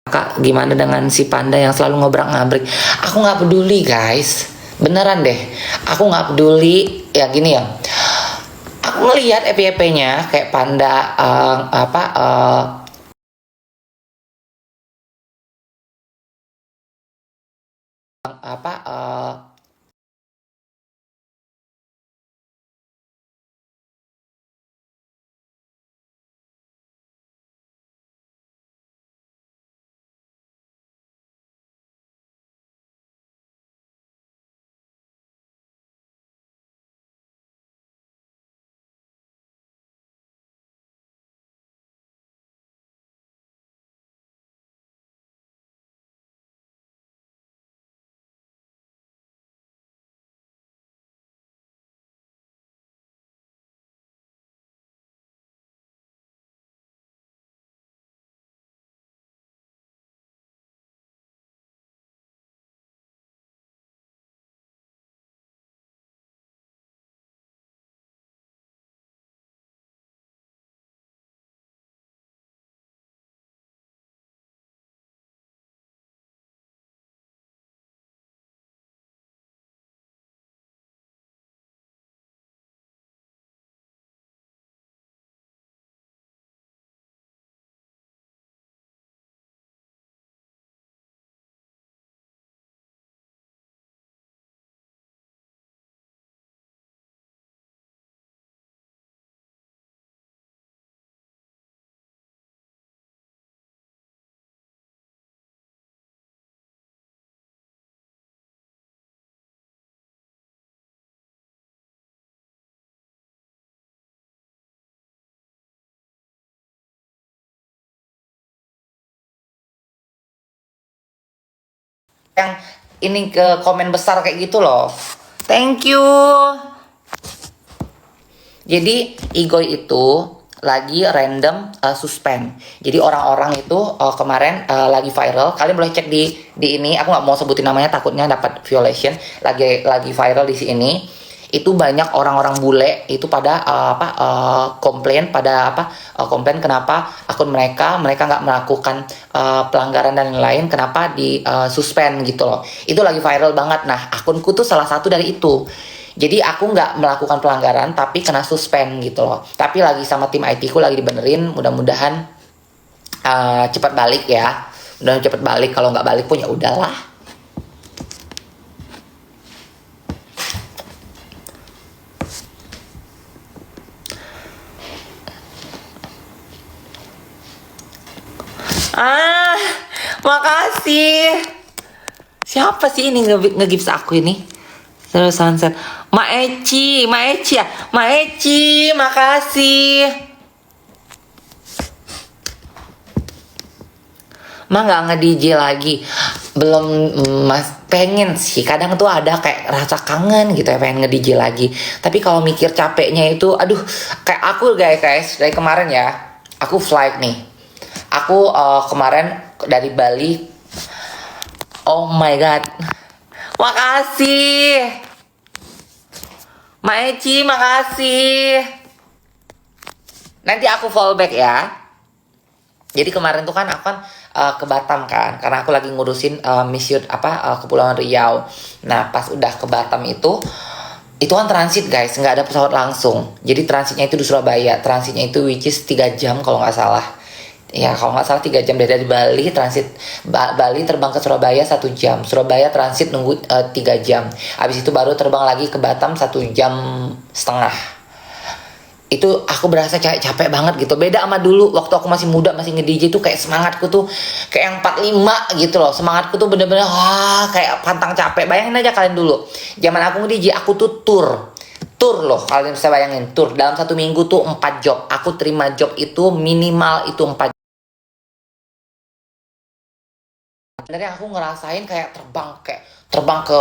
Kak, gimana dengan si panda yang selalu ngobrak-ngabrik? Aku nggak peduli, guys. Beneran deh. Aku nggak peduli. Ya gini ya. Aku ngelihat FYP-nya kayak panda apa apa yang ini ke komen besar kayak gitu loh. Thank you. Jadi Igoy itu lagi random suspend. Jadi orang-orang itu kemarin lagi viral. Kalian boleh cek di ini. Aku nggak mau sebutin namanya takutnya dapat violation. Lagi viral di sini. Itu banyak orang-orang bule itu pada komplain pada komplain kenapa akun mereka nggak melakukan pelanggaran dan lain-lain, kenapa di suspend gitu loh. Itu lagi viral banget. Nah, akunku tuh salah satu dari itu. Jadi aku nggak melakukan pelanggaran tapi kena suspend gitu loh. Tapi lagi sama tim IT ku lagi dibenerin. Mudah-mudahan cepat balik ya. Mudah cepat balik. Kalau nggak balik pun ya udahlah. Ah, makasih. Siapa sih ini nge-gives aku ini? Terus sunset. Ma Eci ya. Ma Eci, makasih. Mah nggak nge-DJ lagi. Belum, mas pengen sih. Kadang tuh ada kayak rasa kangen gitu ya, pengen nge-DJ lagi. Tapi kalau mikir capeknya itu, aduh, kayak aku guys dari kemarin ya. Aku flight nih. Aku kemarin dari Bali. Oh my god. Makasih. Maeci, makasih. Nanti aku follow back ya. Jadi kemarin tuh kan aku kan ke Batam kan, karena aku lagi ngurusin misi Kepulauan Riau. Nah pas udah ke Batam itu kan transit guys, nggak ada pesawat langsung. Jadi transitnya itu di Surabaya, transitnya itu which is 3 jam kalau nggak salah. Ya kalau nggak salah 3 jam dari Bali transit Bali terbang ke Surabaya 1 jam, Surabaya transit nunggu 3 jam. Habis itu baru terbang lagi ke Batam 1 jam setengah. Itu aku berasa capek banget gitu, beda sama dulu waktu aku masih muda masih nge-DJ tuh kayak semangatku tuh kayak yang 45 gitu loh, semangatku tuh bener-bener kayak pantang capek. Bayangin aja kalian dulu zaman aku nge-DJ, aku tuh tour loh, kalian bisa bayangin tour dalam 1 minggu tuh 4 job, aku terima job itu minimal itu 4. Sebenarnya aku ngerasain kayak terbang ke terbang ke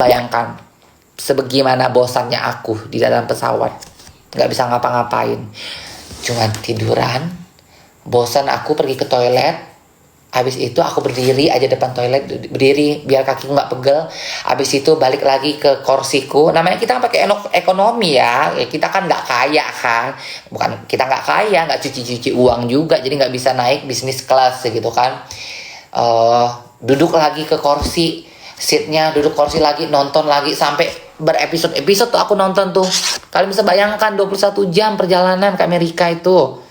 Bayangkan sebagaimana bosannya aku di dalam pesawat, nggak bisa ngapa-ngapain, cuman tiduran. Bosan aku pergi ke toilet. Habis itu aku berdiri aja depan toilet, berdiri biar kakiku nggak pegel. Habis itu balik lagi ke kursiku. Namanya kita kan pakai ekonomi ya. Kita kan nggak kaya kan. Bukan kita nggak kaya, nggak cuci-cuci uang juga. Jadi nggak bisa naik bisnis kelas gitu kan. Duduk lagi ke kursi, seatnya duduk kursi lagi, nonton lagi sampai berepisode-episode tuh aku nonton tuh. Kalian bisa bayangkan 21 jam perjalanan ke Amerika itu.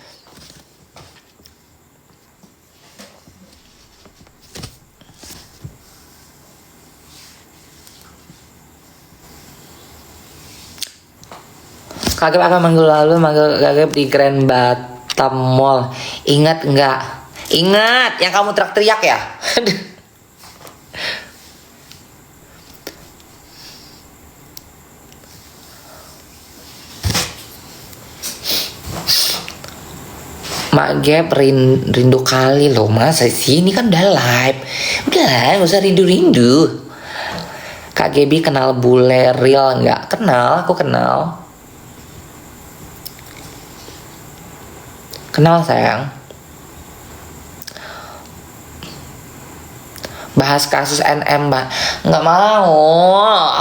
Kagep apa minggu lalu manggil Kagep di Grand Batam Mall. Ingat nggak? Ingat yang kamu teriak-teriak ya? Mak Gap rindu kali loh mas. Sini kan udah live. Udah lah, gak usah rindu-rindu. Kak Gebi kenal bule real nggak? Kenal, aku kenal. Kenal sayang. Bahas kasus NM mbak. Nggak mau.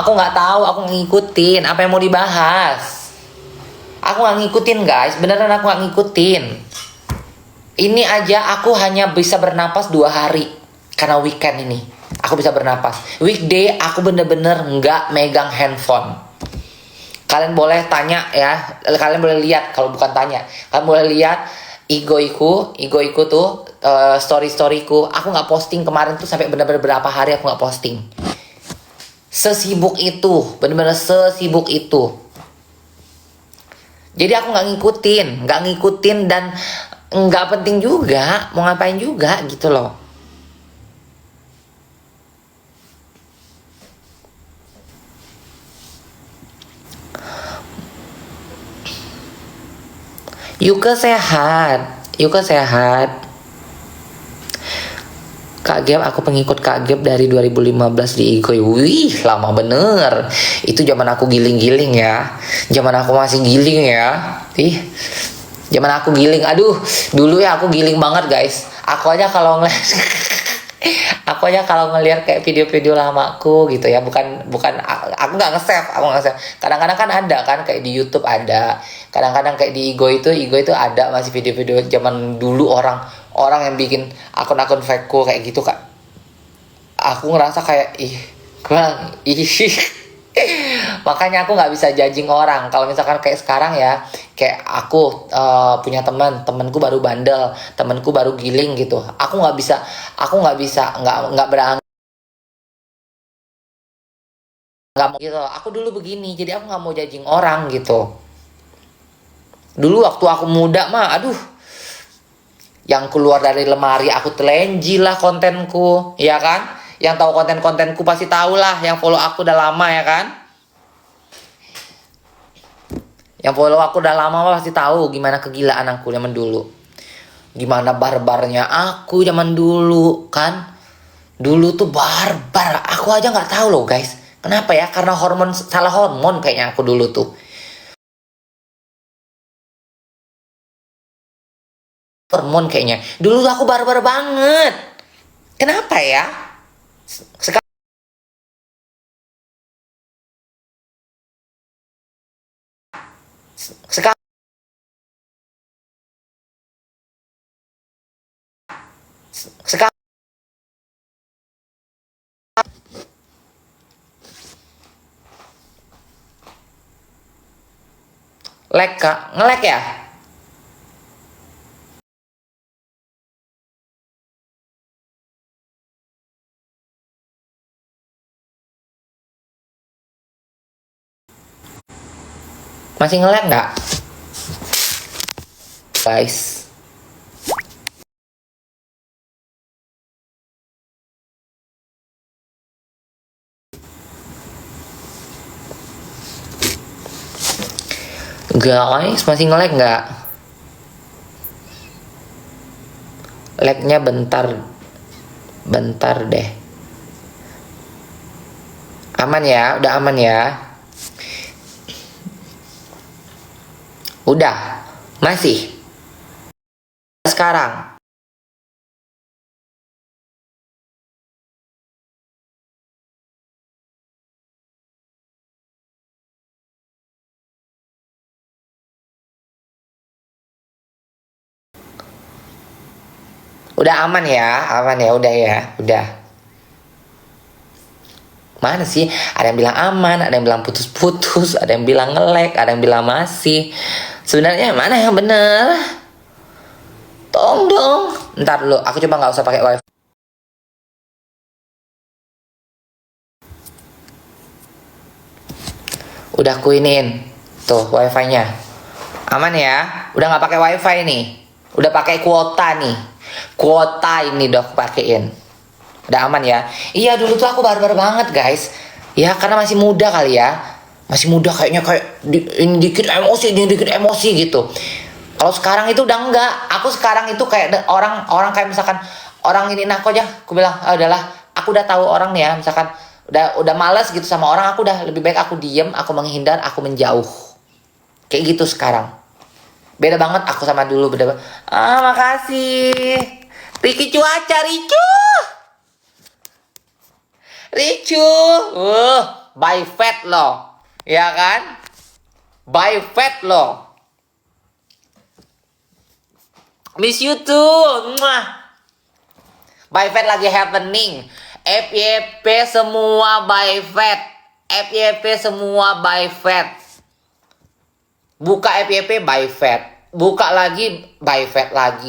Aku nggak tahu. Aku ngikutin. Apa yang mau dibahas? Aku nggak ngikutin guys. Beneran aku nggak ngikutin. Ini aja aku hanya bisa bernapas 2 hari. Karena weekend ini aku bisa bernapas. Weekday aku bener-bener nggak megang handphone. Kalian boleh tanya ya, kalian boleh lihat, kalau bukan tanya, kalian boleh lihat igoiku tuh storyku. Aku nggak posting kemarin tuh sampai benar-benar berapa hari aku nggak posting. Sesibuk itu, benar-benar sesibuk itu. Jadi aku nggak ngikutin dan nggak penting juga, mau ngapain juga gitu loh. Yuka sehat. Kak Gap, aku pengikut Kak Gap dari 2015 di Igoi. Wih, lama bener. Itu zaman aku giling-giling ya. Zaman aku masih giling ya. Zaman aku giling. Aduh, dulu ya aku giling banget guys. Aku aja kalau ngeliat kayak video-video lamaku gitu ya, bukan aku nggak nge-save, kadang-kadang kan ada kan kayak di YouTube ada, kadang-kadang kayak di Igo itu ada masih video-video zaman dulu orang yang bikin akun-akun fakeku kayak gitu kak. Aku ngerasa kayak makanya aku nggak bisa judging orang. Kalau misalkan kayak sekarang ya, kayak aku punya temanku baru bandel, temanku baru giling gitu, aku nggak bisa nggak mau gitu. Aku dulu begini, jadi aku nggak mau judging orang gitu. Dulu waktu aku muda mah, aduh, yang keluar dari lemari aku telenji lah kontenku, ya kan? Yang tahu kontenku pasti tahu lah, yang follow aku udah lama ya kan? Yang follow aku udah lama pasti tahu gimana kegilaan aku zaman dulu. Gimana barbarnya aku zaman dulu kan. Dulu tuh barbar. Aku aja nggak tahu loh guys. Kenapa ya? Karena salah hormon kayaknya aku dulu tuh. Hormon kayaknya. Dulu aku barbar banget. Kenapa ya? Sekarang sekarang ngelek ya? Masih ngelek nggak? Guys. Guys, masih ngelek nggak? Lagnya bentar deh. Aman ya, udah aman ya. Udah, masih. Sekarang. Udah aman ya, udah ya, udah. Mana sih? Ada yang bilang aman, ada yang bilang putus-putus, ada yang bilang nge-lag, ada yang bilang masih. Sebenarnya mana yang bener? Tolong dong. Ntar dulu, aku coba nggak usah pakai wifi. Udah kuinin tuh wifi-nya. Aman ya? Udah nggak pakai wifi nih. Udah pakai kuota nih. Kuota ini udah aku pakein. Udah aman ya? Iya dulu tuh aku barbar banget guys. Ya karena masih muda kali ya. Masih muda kayaknya kayak ini dikit emosi, ini dikit emosi gitu. Kalau sekarang itu udah enggak. Aku sekarang itu kayak orang kayak misalkan orang ini aku aja. Aku bilang, ah, udahlah. Aku udah tahu orang nih ya. Misalkan udah males gitu sama orang. Aku udah lebih baik aku diem, aku menghindar, aku menjauh. Kayak gitu sekarang. Beda banget aku sama dulu. Beda banget. Ah makasih. Riki cuaca Ricu. Ricu. By fat loh. Ya kan? By fat loh. Miss you too. Mwah. By fat lagi happening. FYP semua by fat. FYP semua by fat. Buka FYP by fat. Buka lagi by fat lagi.